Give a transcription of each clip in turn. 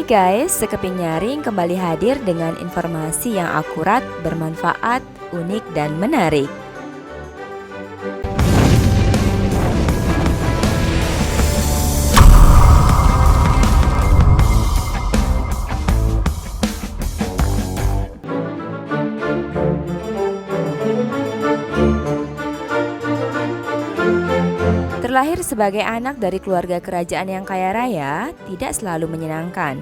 Hai guys, Sekeping Nyaring kembali hadir dengan informasi yang akurat, bermanfaat, unik, dan menarik. Terlahir sebagai anak dari keluarga kerajaan yang kaya raya tidak selalu menyenangkan.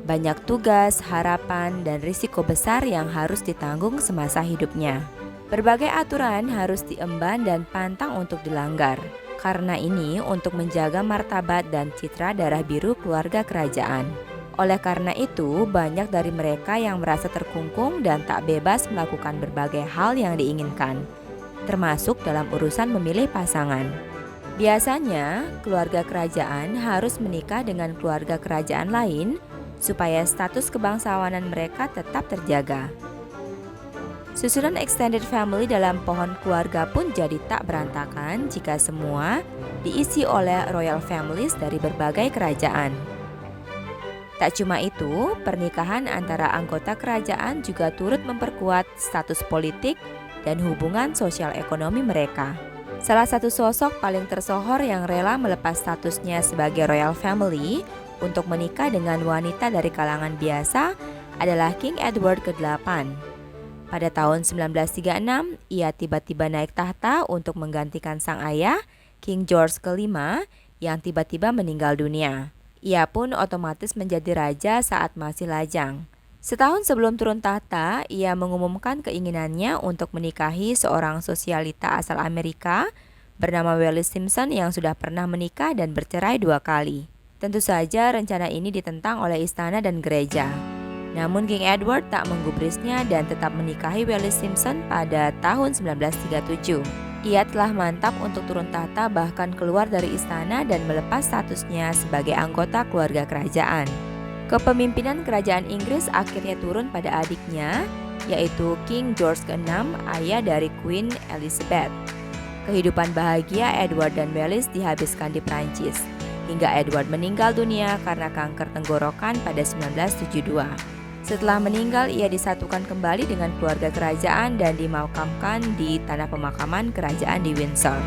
Banyak tugas, harapan, dan risiko besar yang harus ditanggung semasa hidupnya. Berbagai aturan harus diemban dan pantang untuk dilanggar. Karena ini untuk menjaga martabat dan citra darah biru keluarga kerajaan. Oleh karena itu, banyak dari mereka yang merasa terkungkung dan tak bebas melakukan berbagai hal yang diinginkan, termasuk dalam urusan memilih pasangan. Biasanya, keluarga kerajaan harus menikah dengan keluarga kerajaan lain supaya status kebangsawanan mereka tetap terjaga. Susunan extended family dalam pohon keluarga pun jadi tak berantakan jika semua diisi oleh royal families dari berbagai kerajaan. Tak cuma itu, pernikahan antara anggota kerajaan juga turut memperkuat status politik dan hubungan sosial ekonomi mereka. Salah satu sosok paling tersohor yang rela melepas statusnya sebagai royal family untuk menikah dengan wanita dari kalangan biasa adalah King Edward ke-8. Pada tahun 1936, ia tiba-tiba naik tahta untuk menggantikan sang ayah, King George ke-5, yang tiba-tiba meninggal dunia. Ia pun otomatis menjadi raja saat masih lajang. Setahun sebelum turun tahta, ia mengumumkan keinginannya untuk menikahi seorang sosialita asal Amerika bernama Wallis Simpson yang sudah pernah menikah dan bercerai 2 kali. Tentu saja rencana ini ditentang oleh istana dan gereja. Namun King Edward tak menggubrisnya dan tetap menikahi Wallis Simpson pada tahun 1937. Ia telah mantap untuk turun tahta bahkan keluar dari istana dan melepas statusnya sebagai anggota keluarga kerajaan. Kepemimpinan kerajaan Inggris akhirnya turun pada adiknya, yaitu King George ke-6, ayah dari Queen Elizabeth. Kehidupan bahagia Edward dan Wallis dihabiskan di Prancis, hingga Edward meninggal dunia karena kanker tenggorokan pada 1972. Setelah meninggal, ia disatukan kembali dengan keluarga kerajaan dan dimakamkan di tanah pemakaman kerajaan di Windsor.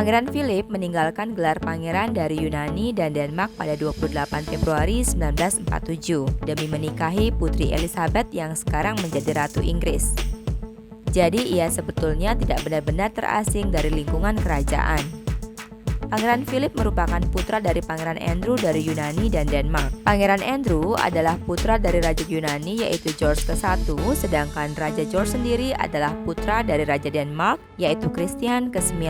Pangeran Philip meninggalkan gelar pangeran dari Yunani dan Denmark pada 28 Februari 1947 demi menikahi Putri Elizabeth yang sekarang menjadi Ratu Inggris. Jadi ia sebetulnya tidak benar-benar terasing dari lingkungan kerajaan. Pangeran Philip merupakan putra dari Pangeran Andrew dari Yunani dan Denmark. Pangeran Andrew adalah putra dari Raja Yunani yaitu George ke-1, sedangkan Raja George sendiri adalah putra dari Raja Denmark yaitu Christian ke-9.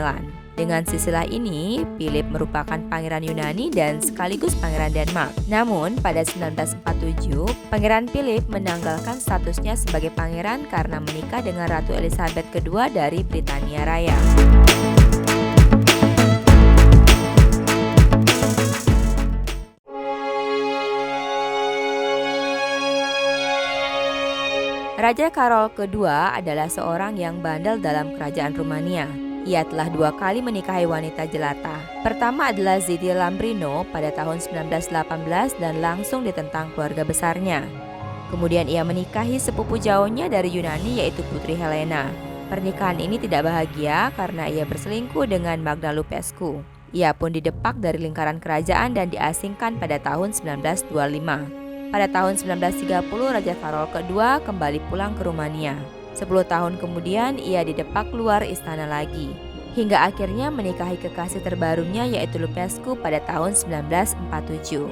Dengan silsilah ini, Philip merupakan pangeran Yunani dan sekaligus pangeran Denmark. Namun, pada 1947, Pangeran Philip menanggalkan statusnya sebagai pangeran karena menikah dengan Ratu Elizabeth II dari Britania Raya. Raja Karol kedua adalah seorang yang bandel dalam kerajaan Rumania. Ia telah 2 kali menikahi wanita jelata. Pertama adalah Ziti Lambrino pada tahun 1918 dan langsung ditentang keluarga besarnya. Kemudian ia menikahi sepupu jauhnya dari Yunani yaitu Putri Helena. Pernikahan ini tidak bahagia karena ia berselingkuh dengan Magda Lupescu. Ia pun didepak dari lingkaran kerajaan dan diasingkan pada tahun 1925. Pada tahun 1930, Raja Karol kedua kembali pulang ke Rumania. 10 tahun kemudian ia didepak keluar istana lagi, hingga akhirnya menikahi kekasih terbarunya yaitu Lupescu pada tahun 1947.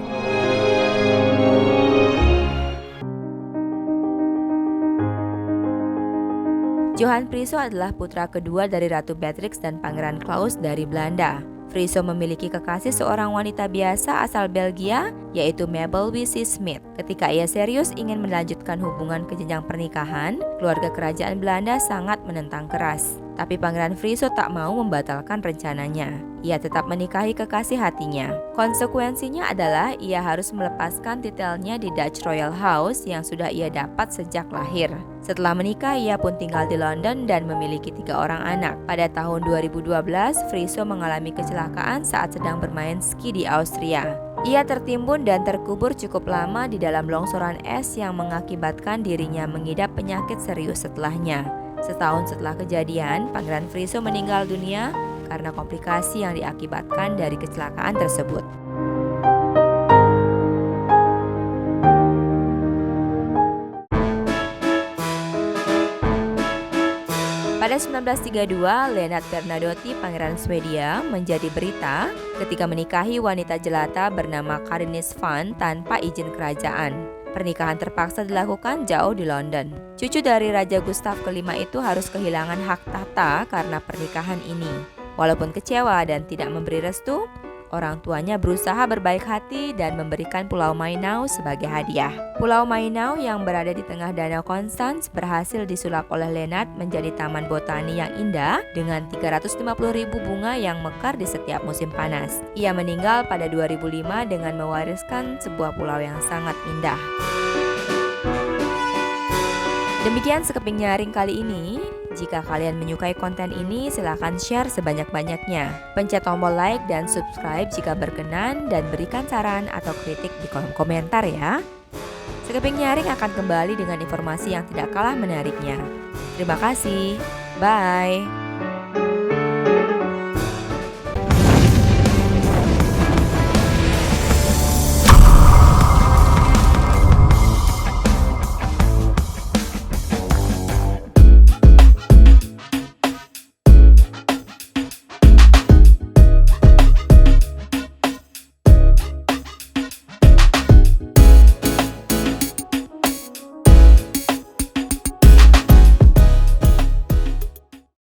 Johan Friso adalah putra kedua dari Ratu Beatrix dan Pangeran Claus dari Belanda. Friso memiliki kekasih seorang wanita biasa asal Belgia, yaitu Mabel W.C. Smith. Ketika ia serius ingin melanjutkan hubungan ke jenjang pernikahan, keluarga kerajaan Belanda sangat menentang keras. Tapi Pangeran Friso tak mau membatalkan rencananya. Ia tetap menikahi kekasih hatinya. Konsekuensinya adalah ia harus melepaskan titelnya di Dutch Royal House yang sudah ia dapat sejak lahir. Setelah menikah, ia pun tinggal di London dan memiliki 3 orang anak. Pada tahun 2012, Friso mengalami kecelakaan saat sedang bermain ski di Austria. Ia tertimbun dan terkubur cukup lama di dalam longsoran es yang mengakibatkan dirinya mengidap penyakit serius setelahnya. Setahun setelah kejadian, Pangeran Friso meninggal dunia karena komplikasi yang diakibatkan dari kecelakaan tersebut. Pada 1932, Lennart Bernadotte, Pangeran Swedia, menjadi berita ketika menikahi wanita jelata bernama Karin Svan tanpa izin kerajaan. Pernikahan terpaksa dilakukan jauh di London. Cucu dari Raja Gustav kelima itu harus kehilangan hak tahta karena pernikahan ini. Walaupun kecewa dan tidak memberi restu, orang tuanya berusaha berbaik hati dan memberikan Pulau Mainau sebagai hadiah. Pulau Mainau yang berada di tengah Danau Constance berhasil disulap oleh Lennart menjadi taman botani yang indah dengan 350.000 bunga yang mekar di setiap musim panas. Ia meninggal pada 2005 dengan mewariskan sebuah pulau yang sangat indah. Demikian sekeping nyaring kali ini. Jika kalian menyukai konten ini, silahkan share sebanyak-banyaknya. Pencet tombol like dan subscribe jika berkenan dan berikan saran atau kritik di kolom komentar ya. Sekeping nyaring akan kembali dengan informasi yang tidak kalah menariknya. Terima kasih. Bye.